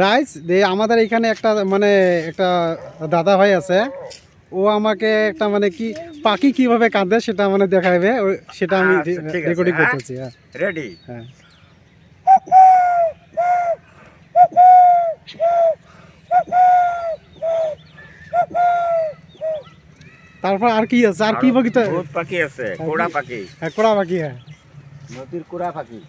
Rice আমাদের এখানে একটা মানে একটা দাদা ভাই আছে, ও আমাকে একটা মানে কি পাখি কিভাবে কাঁদে সেটা মানে দেখাবে, সেটা আমি রেকর্ডিং করতেছি। হ্যাঁ রেডি। হ্যাঁ তারপর আর কি আছে, আর কি পাখি? তো বহুত পাখি আছে, কোড়া পাখি। হ্যাঁ কোড়া পাখি। হ্যাঁ নদীর কোড়া পাখি।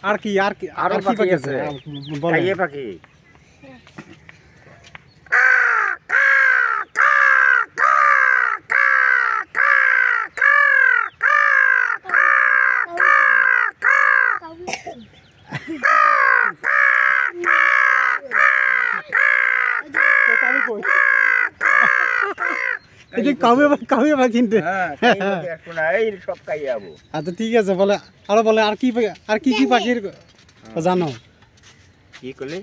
আর কি আর কি আরো আর কি পাখি পাখি আছে, আছে বলেন। কাইয়ে পাখি। আচ্ছা ঠিক আছে, বলে আরো বলে আর কি কি পাখির জানো? কি করলি?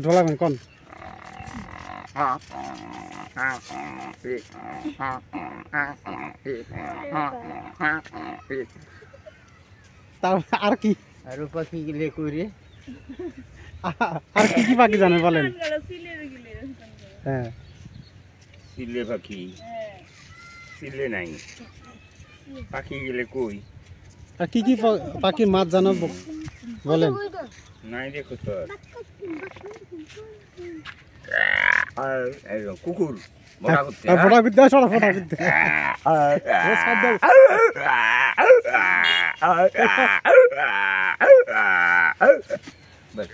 ঢোলা কোন তারপর আর কি? আরো পাখি গিলে কইরে। আর কি কি পাখি জানেন বলেন? হ্যাঁ সিলে পাখি, সিলে নাই, পাখি গিলে কই? আর কি কি পাখির মাছ জানো বলেন? নাই দেখো তো। আর কুকুর বড়া করতে, ফোটা করতে হয়, ফোটা করতে বাস।